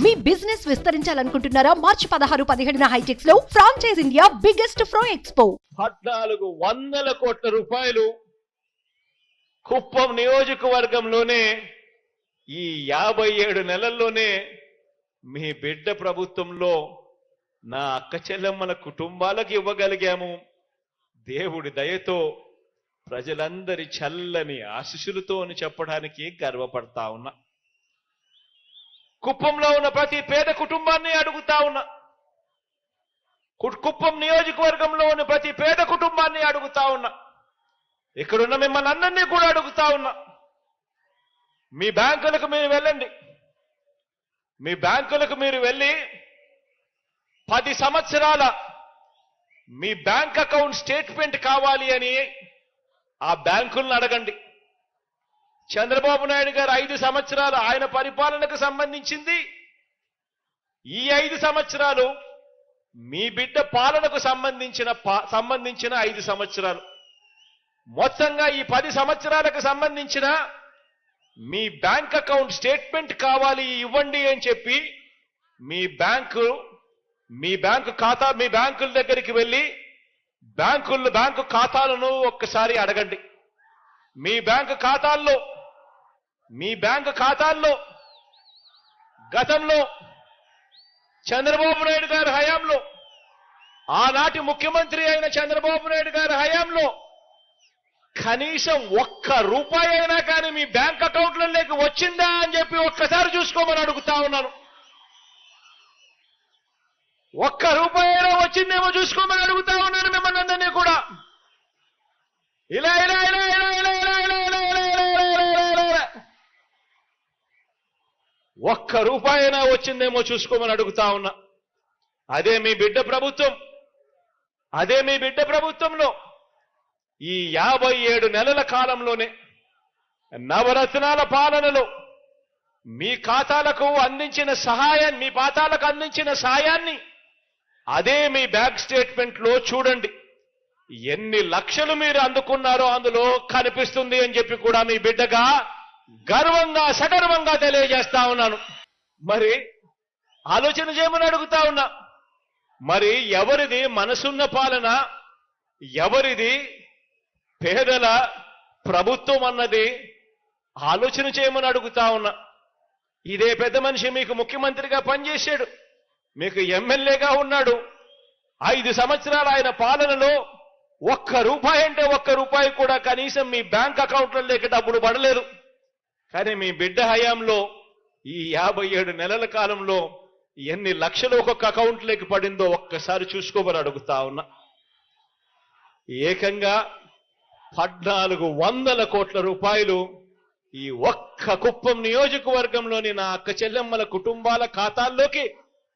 మీ business విస్తరించాలనుకుంటున్నారా? మార్చి 16-17 హైటెక్స్ లో franchise India biggest ఫ్రో expo. 1400 కోట్ల రూపాయలు కుప్పం నియోజకవర్గంలోనే ఈ 57 నెలల్లోనే మీ బిడ్డ ప్రభుత్వంలో నా అక్క చెల్లెమ్మల కుటుంబాలకు ఇవ్వగలిగాము. దేవుడి దయతో ప్రజలందరి చల్లని ఆశీస్సులతో అని చెప్పడానికి గర్వపడతా ఉన్నా. కుప్పంలో ఉన్న ప్రతి పేద కుటుంబాన్ని అడుగుతా ఉన్నా. కుప్పం నియోజకవర్గంలో ఉన్న ప్రతి పేద కుటుంబాన్ని అడుగుతా ఉన్నా. ఇక్కడున్న మిమ్మల్ని అందరినీ కూడా అడుగుతా ఉన్నా. మీ బ్యాంకులకు మీరు వెళ్ళండి. మీ బ్యాంకులకు మీరు వెళ్ళి 10 సంవత్సరాల మీ బ్యాంక్ అకౌంట్ స్టేట్మెంట్ కావాలి అని ఆ బ్యాంకులను అడగండి. చంద్రబాబు నాయుడు గారు 5 సంవత్సరాలు ఆయన పరిపాలనకు సంబంధించింది, ఈ 5 సంవత్సరాలు మీ బిడ్డ పాలనకు సంబంధించిన 5 సంవత్సరాలు. మొత్తంగా ఈ 10 సంవత్సరాలకు సంబంధించిన మీ బ్యాంక్ అకౌంట్ స్టేట్మెంట్ కావాలి, ఇవ్వండి అని చెప్పి మీ బ్యాంకుల దగ్గరికి వెళ్ళి బ్యాంకు ఖాతాలను ఒక్కసారి అడగండి. మీ బ్యాంకు ఖాతాల్లో గతంలో చంద్రబాబు నాయుడు గారి హయాంలో, ఆనాటి ముఖ్యమంత్రి అయిన చంద్రబాబు నాయుడు గారి హయాంలో కనీసం 1 రూపాయి అయినా కానీ మీ బ్యాంక్ అకౌంట్లలోకి వచ్చిందా అని చెప్పి ఒక్కసారి చూసుకోమని అడుగుతా ఉన్నాను. 1 రూపాయి అయినా వచ్చిందేమో చూసుకోమని అడుగుతా ఉన్నాను మిమ్మల్ని అందరినీ కూడా. ఇలా 1 రూపాయి అయినా వచ్చిందేమో చూసుకోమని అడుగుతా ఉన్నా. అదే మీ బిడ్డ ప్రభుత్వంలో ఈ 57 నెలల కాలంలోనే నవరత్నాల పాలనలో మీ ఖాతాలకు అందించిన సాయాన్ని అదే మీ బ్యాంక్ స్టేట్మెంట్ లో చూడండి. ఎన్ని లక్షలు మీరు అందుకున్నారో అందులో కనిపిస్తుంది అని చెప్పి కూడా మీ బిడ్డగా సగర్వంగా తెలియజేస్తా ఉన్నాను. మరి ఆలోచన చేయమని అడుగుతా ఉన్నా. మరి ఎవరిది మనసున్న పాలన, ఎవరిది పేదల ప్రభుత్వం అన్నది ఆలోచన చేయమని అడుగుతా ఉన్నా. ఇదే పెద్ద మనిషి మీకు ముఖ్యమంత్రిగా పనిచేశాడు, మీకు ఎమ్మెల్యేగా ఉన్నాడు. 5 సంవత్సరాల ఆయన పాలనలో 1 రూపాయి అంటే 1 రూపాయి కూడా కనీసం మీ బ్యాంక్ అకౌంట్లలోకి డబ్బులు పడలేదు. కానీ మీ బిడ్డ హయాంలో ఈ 57 నెలల కాలంలో ఎన్ని లక్షలు ఒక్కొక్క అకౌంట్లోకి పడిందో ఒక్కసారి చూసుకోమని అడుగుతా ఉన్నా. ఏకంగా 1400 కోట్ల రూపాయలు ఈ ఒక్క కుప్పం నియోజకవర్గంలోని నా అక్క చెల్లెమ్మల కుటుంబాల ఖాతాల్లోకి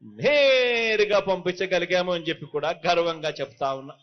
నేరుగా పంపించగలిగాము అని చెప్పి కూడా గర్వంగా చెప్తా ఉన్నా.